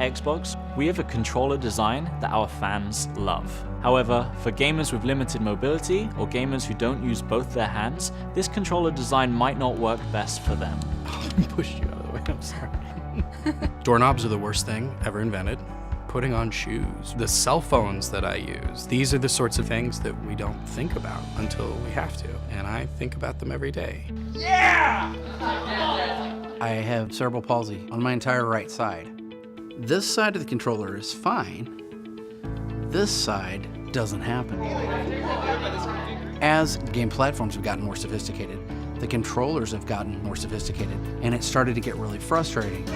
Xbox, we have a controller design that our fans love. However, for gamers with limited mobility or gamers who don't use both their hands, this controller design might not work best for them. Push you out of the way, I'm sorry. Doorknobs are the worst thing ever invented. Putting on shoes, the cell phones that I use, these are the sorts of things that we don't think about until we have to, and I think about them every day. Yeah! I have cerebral palsy on my entire right side. This side of the controller is fine. This side doesn't happen. As game platforms have gotten more sophisticated, the controllers have gotten more sophisticated, and it started to get really frustrating.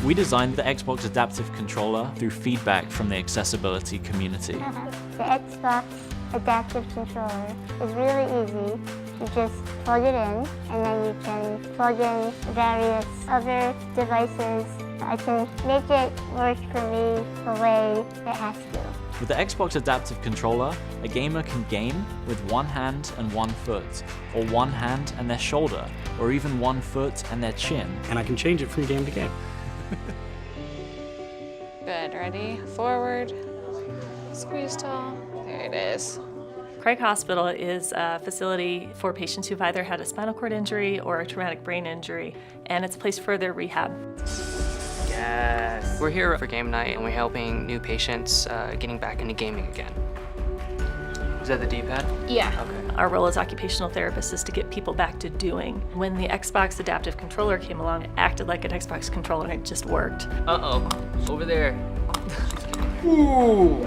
We designed the Xbox Adaptive Controller through feedback from the accessibility community. The Xbox Adaptive Controller is really easy. You just plug it in, and then you can plug in various other devices. I can make it work for me the way it has to. With the Xbox Adaptive Controller, a gamer can game with one hand and one foot, or one hand and their shoulder, or even one foot and their chin. And I can change it from game to game. Good, ready? Forward, squeeze tall, there it is. Craig Hospital is a facility for patients who've either had a spinal cord injury or a traumatic brain injury, and it's a place for their rehab. Yes. We're here for game night, and we're helping new patients getting back into gaming again. Is that the D-pad? Yeah. Okay. Our role as occupational therapists is to get people back to doing. When the Xbox Adaptive Controller came along, it acted like an Xbox controller and it just worked. Uh-oh, over there. Ooh.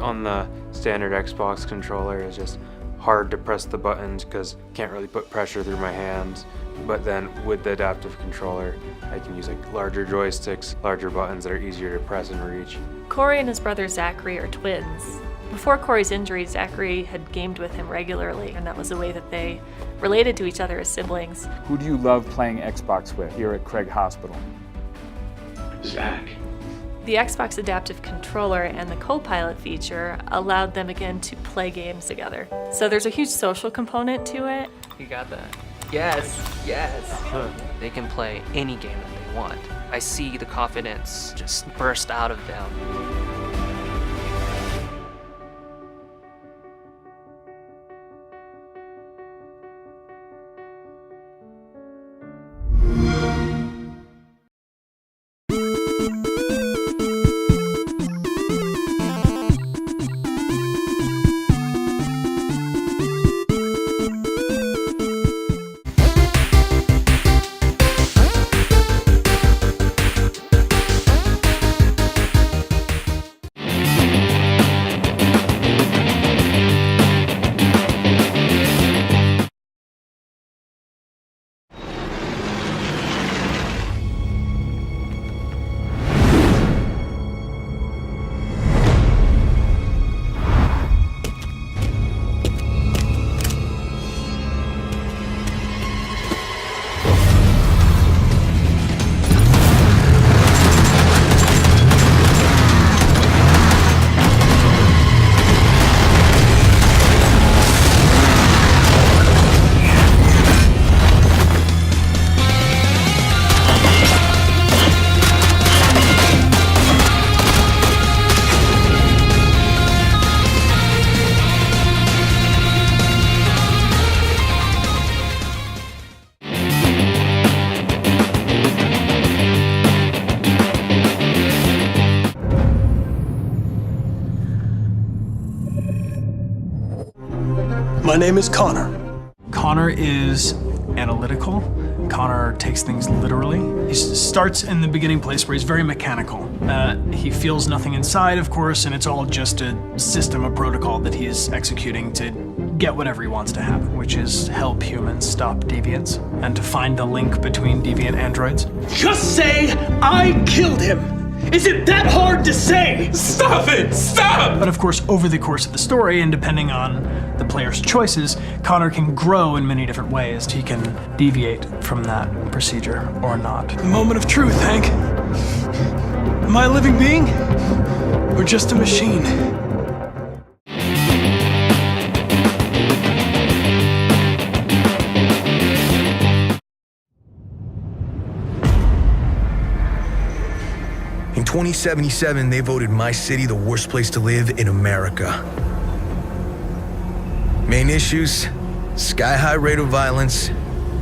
On the standard Xbox controller, it's just hard to press the buttons because can't really put pressure through my hands. But then with the adaptive controller, I can use like larger joysticks, larger buttons that are easier to press and reach. Corey and his brother Zachary are twins. Before Corey's injury, Zachary had gamed with him regularly, and that was the way that they related to each other as siblings. Who do you love playing Xbox with here at Craig Hospital? Zach. The Xbox Adaptive Controller and the co-pilot feature allowed them again to play games together. So there's a huge social component to it. You got that? Yes, yes. They can play any game that they want. I see the confidence just burst out of them. My name is Connor. Connor is analytical. Connor takes things literally. He starts in the beginning place where he's very mechanical. He feels nothing inside, of course, and it's all just a system, a protocol that he is executing to get whatever he wants to happen, which is help humans stop deviants and to find the link between deviant androids. Just say, I killed him! Is it that hard to say? Stop it! Stop! But of course, over the course of the story, and depending on the player's choices, Connor can grow in many different ways. He can deviate from that procedure or not. The moment of truth, Hank. Am I a living being? Or just a machine? In 2077, they voted my city the worst place to live in America. Main issues, sky-high rate of violence,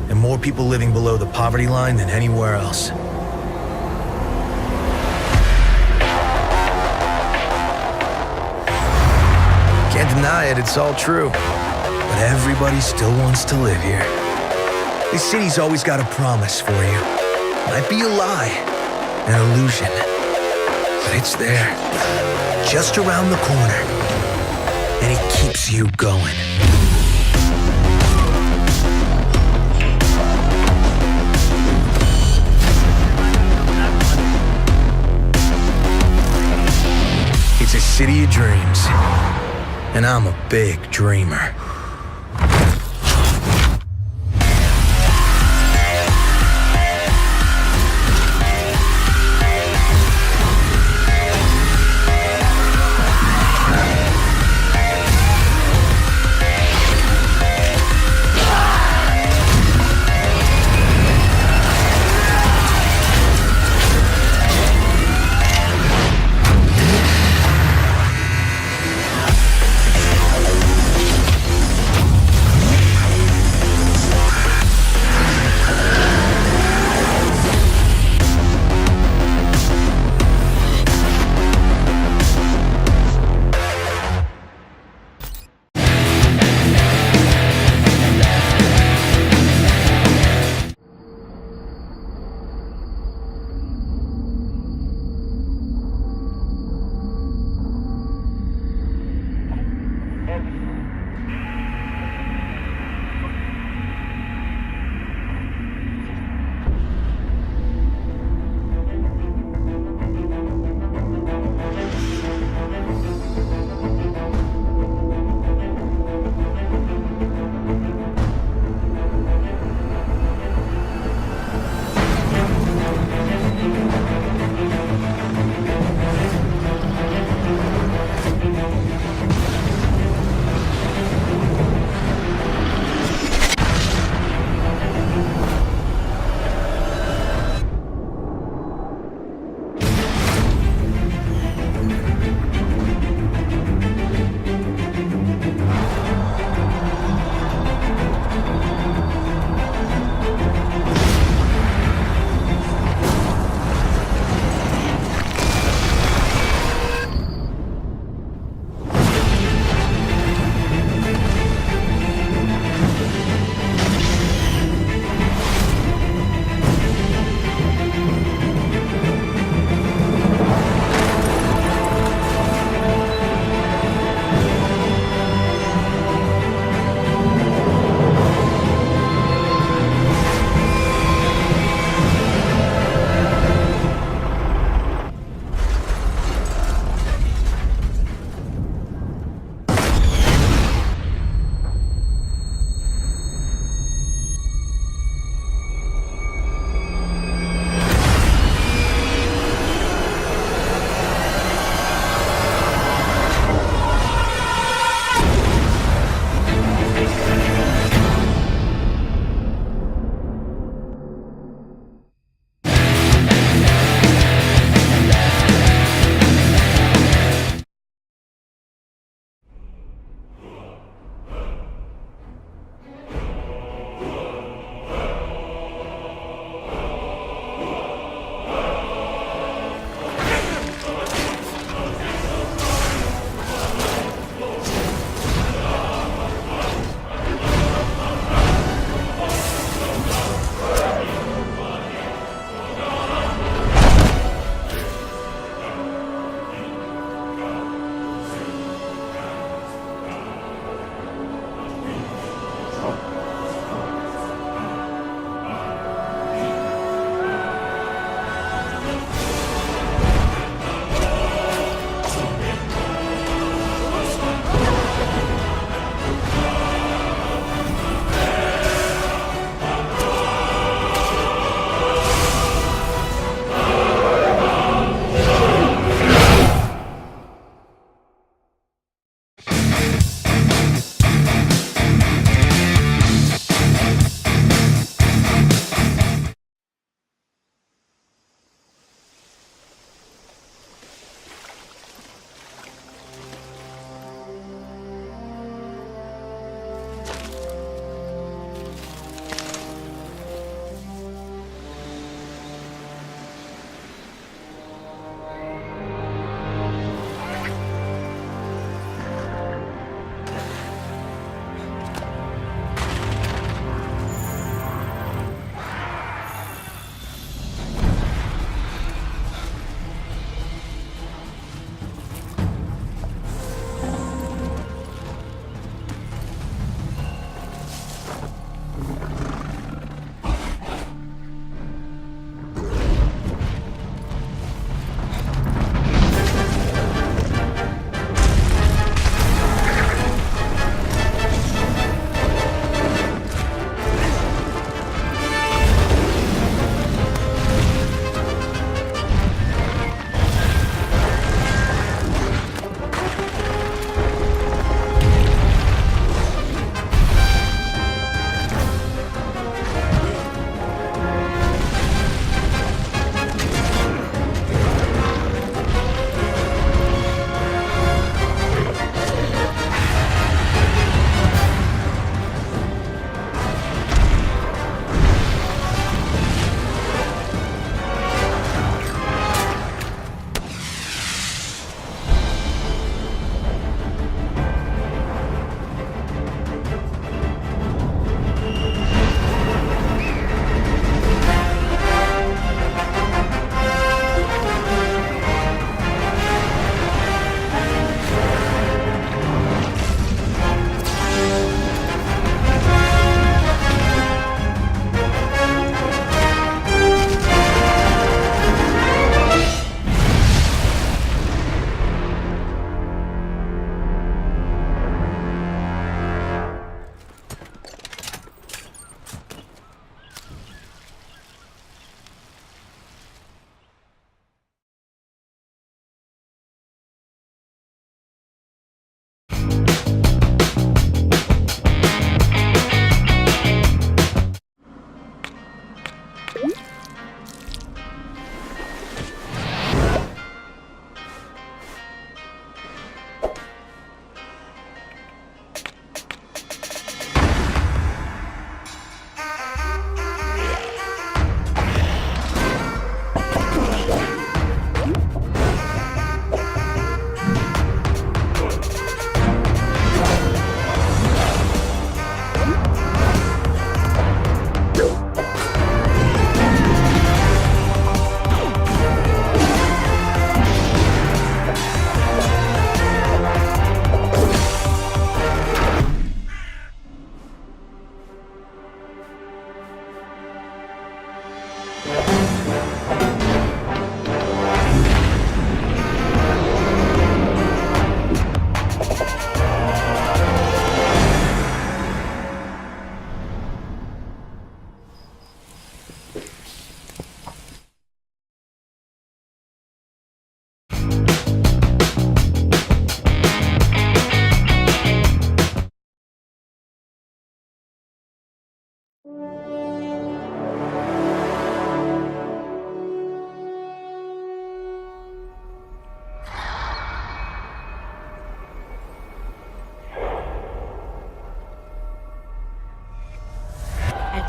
and more people living below the poverty line than anywhere else. Can't deny it, it's all true. But everybody still wants to live here. This city's always got a promise for you. Might be a lie, an illusion. But it's there, just around the corner. And it keeps you going. It's a city of dreams. And I'm a big dreamer.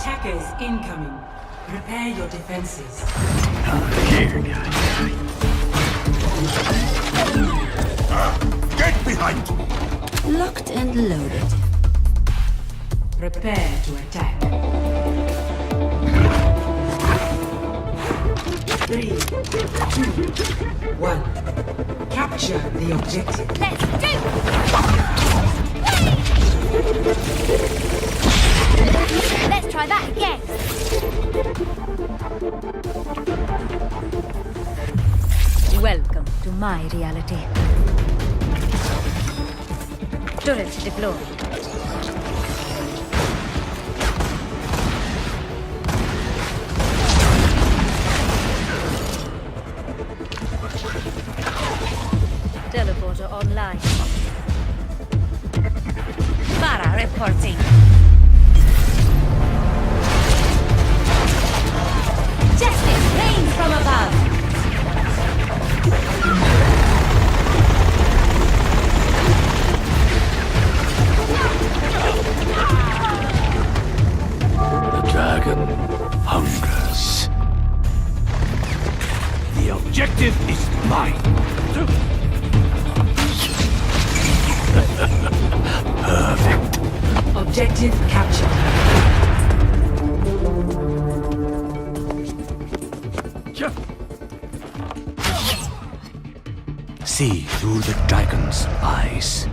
Attackers incoming. Prepare your defenses. Get behind! Locked and loaded. Prepare to attack. 3, 2, 1. Capture the objective. Let's do! Let's try that again. Welcome to my reality. Turret deployed. Teleporter online. Mara reporting. Justice reigns from above. The dragon hungers. The objective is mine. Perfect. Objective captured. See through the dragon's eyes.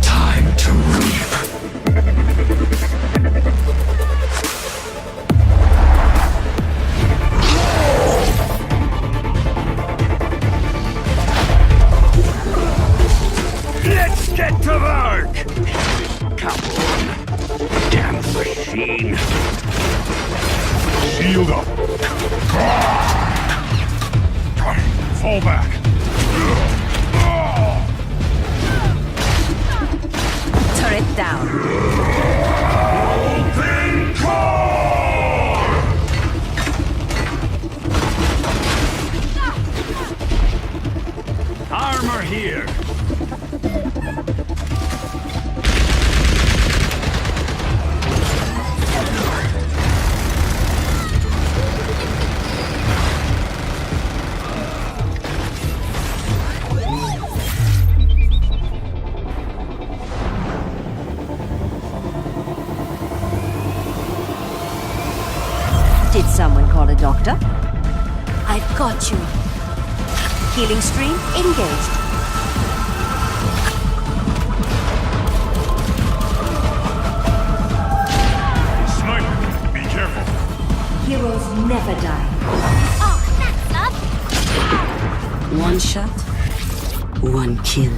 Time to reap. Let's get to work! Come on, damn machine. Shield up. Fall back. Turret down. Open core! Armor here. Did someone call a doctor? I've got you. Healing stream engaged. Sniper, be careful. Heroes never die. Oh, thanks, love. One shot, one kill.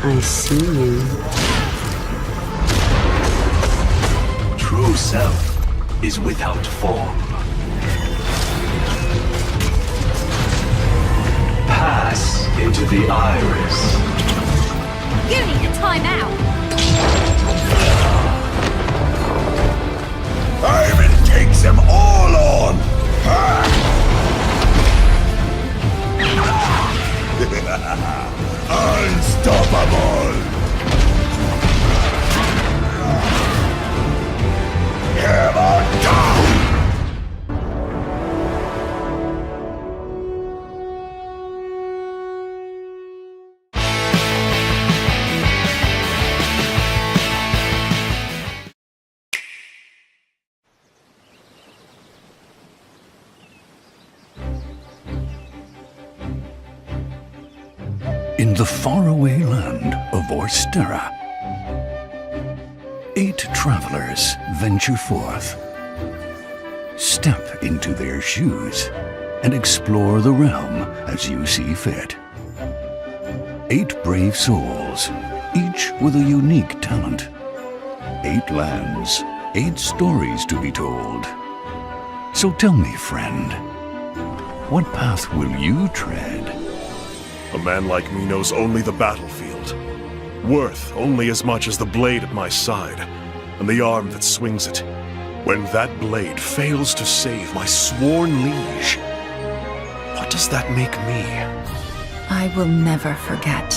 I see you. True self is without form. Pass into the iris. You need a timeout. Ivan takes them all on! Unstoppable! Hammer down! In the faraway land of Orstera, 8 travelers venture forth. Step into their shoes and explore the realm as you see fit. 8 brave souls, each with a unique talent. 8 lands, 8 stories to be told. So tell me, friend, what path will you tread? A man like me knows only the battlefield. worth only as much as the blade at my side and the arm that swings it. When that blade fails to save my sworn liege, what does that make me? I will never forget.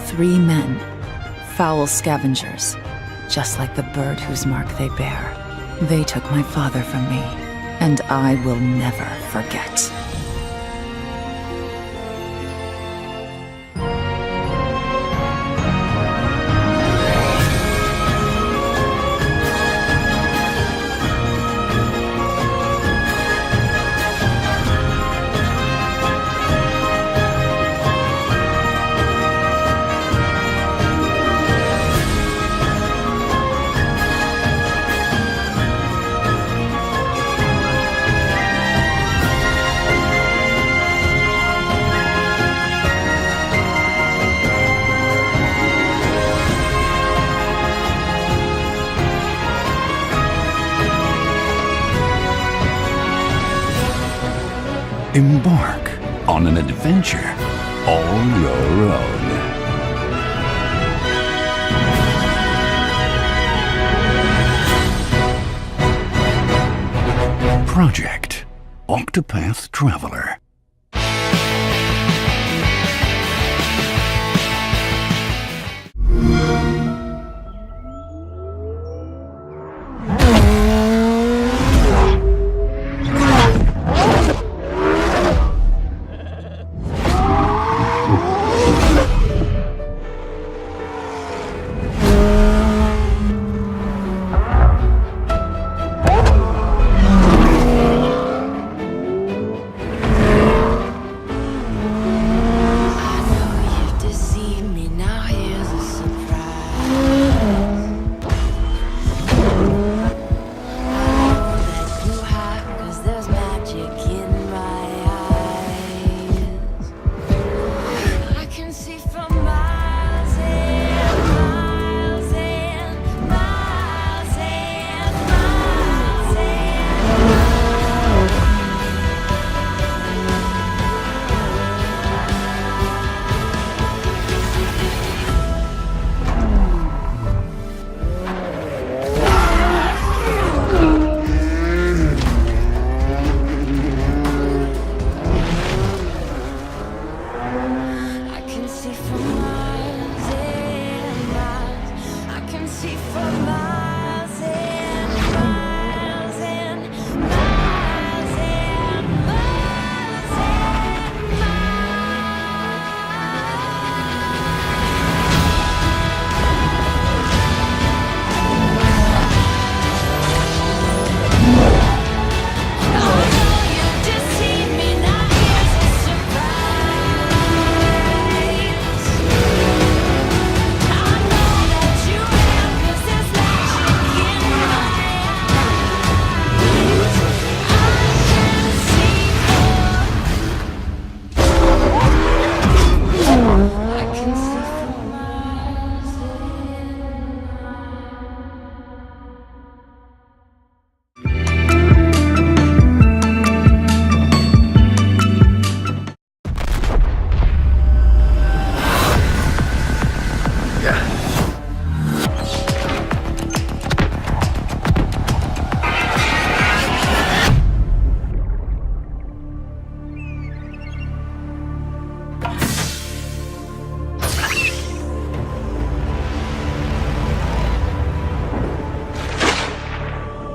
3 men, foul scavengers, just like the bird whose mark they bear. They took my father from me, and I will never forget. Embark on an adventure all your own. Project Octopath Traveler.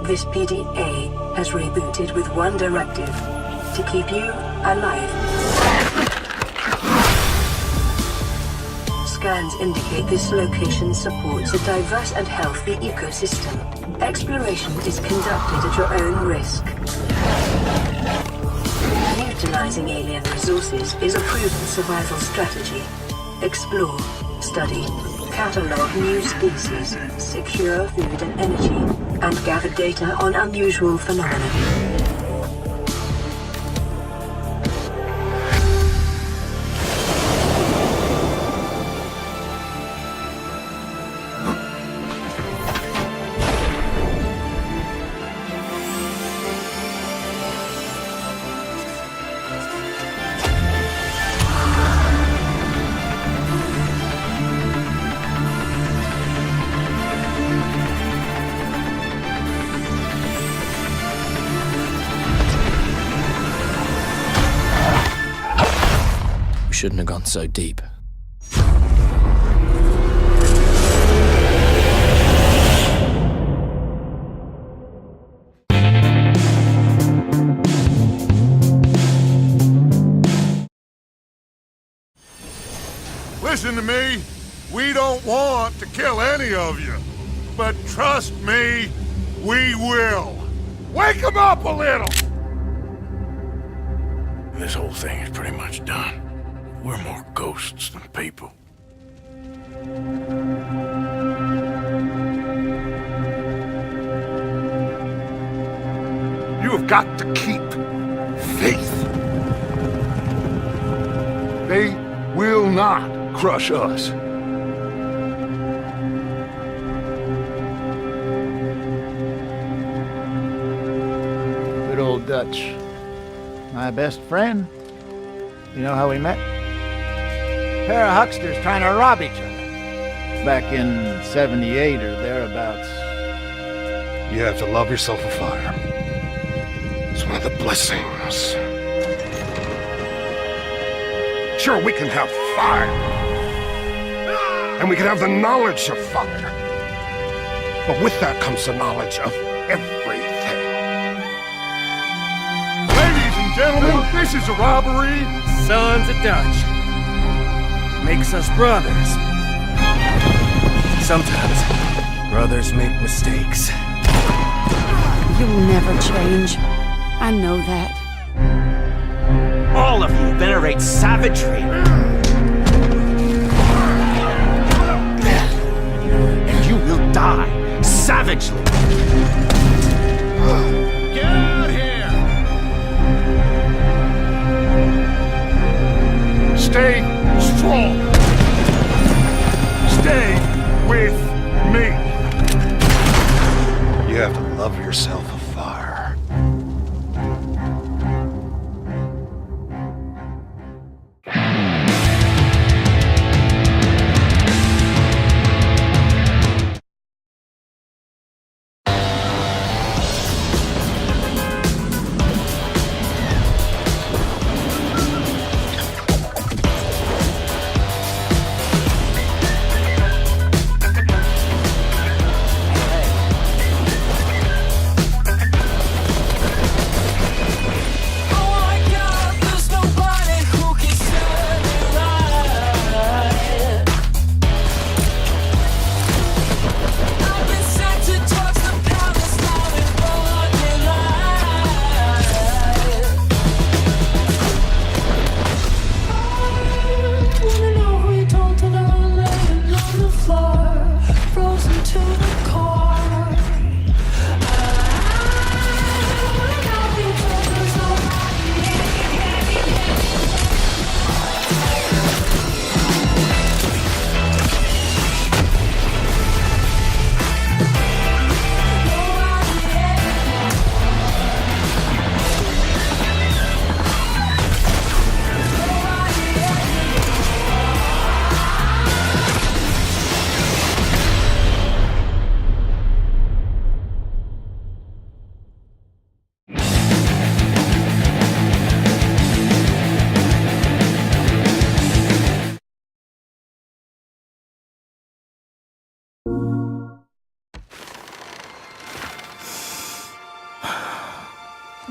This PDA has rebooted with one directive: to keep you alive. Scans indicate this location supports a diverse and healthy ecosystem. Exploration is conducted at your own risk. Utilizing alien resources is a proven survival strategy. Explore, study, catalog new species, secure food and energy, and gather data on unusual phenomena. shouldn't have gone so deep. Listen to me. We don't want to kill any of you. But trust me, we will. Wake them up a little! This whole thing is pretty much done. We're more ghosts than people. You have got to keep faith. They will not crush us. Good old Dutch. My best friend. You know how we met? Pair of hucksters trying to rob each other. Back in 78 or thereabouts. You have to love yourself a fire. It's one of the blessings. Sure, we can have fire. And we can have the knowledge of fire. But with that comes the knowledge of everything. Ladies and gentlemen, this is a robbery. Sons of Dutch. Makes us brothers. Sometimes, brothers make mistakes. You will never change. I know that. All of you venerate savagery. And you will die savagely. Get out here! Stay strong. Stay with me. You have to love yourself a fire.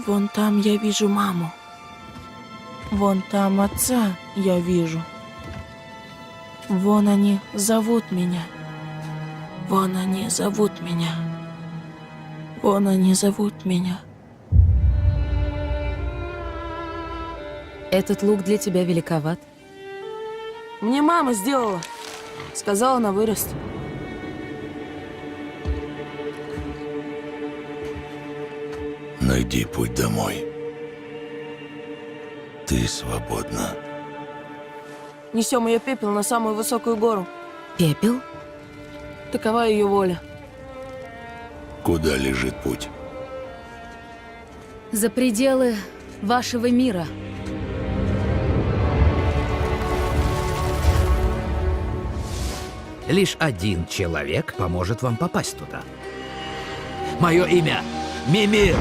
Вон там я вижу маму. Вон там отца я вижу. Вон они зовут меня. Вон они зовут меня. Вон они зовут меня. Этот лук для тебя великоват. Мне мама сделала. Сказала на вырост. Найди путь домой. Ты свободна. Несем ее пепел на самую высокую гору. Пепел? Такова ее воля. Куда лежит путь? За пределы вашего мира. Лишь один человек поможет вам попасть туда. Мое имя Мимир.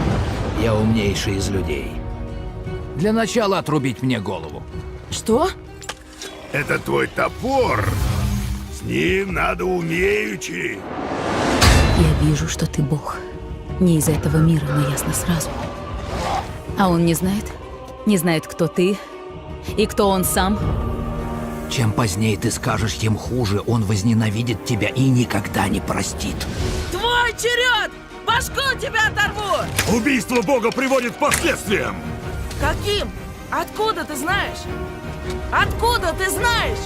Я умнейший из людей. Для начала отрубить мне голову. Что? Это твой топор. С ним надо умеючи. Я вижу, что ты бог. Не из этого мира, но ясно сразу. А он не знает? Не знает, кто ты и кто он сам? Чем позднее ты скажешь, тем хуже он возненавидит тебя и никогда не простит. Твой черед! Башку тебя оторву! Убийство бога приводит к последствиям. Каким? Откуда ты знаешь? Откуда ты знаешь?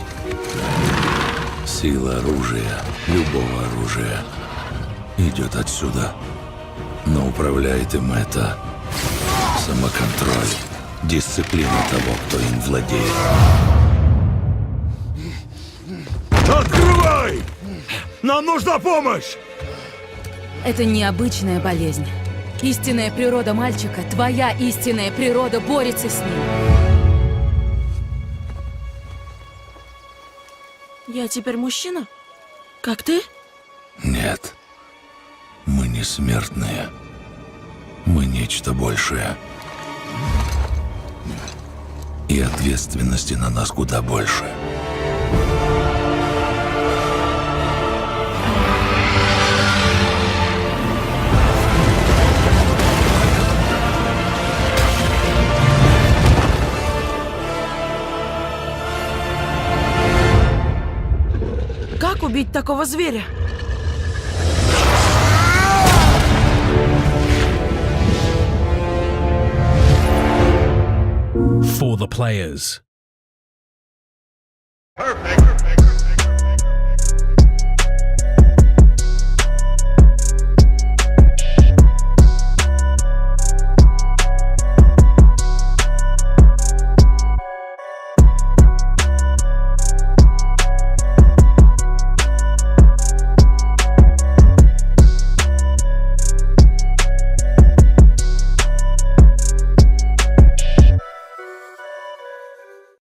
Сила оружия, любого оружия, идет отсюда. Но управляет им это самоконтроль, дисциплина того, кто им владеет. Открывай! Нам нужна помощь! Это необычная болезнь. Истинная природа мальчика, твоя истинная природа борется с ним. Я теперь мужчина? Как ты? Нет. Мы не смертные. Мы нечто большее. И ответственности на нас куда больше. Как убить такого зверя? For the players. Perfect.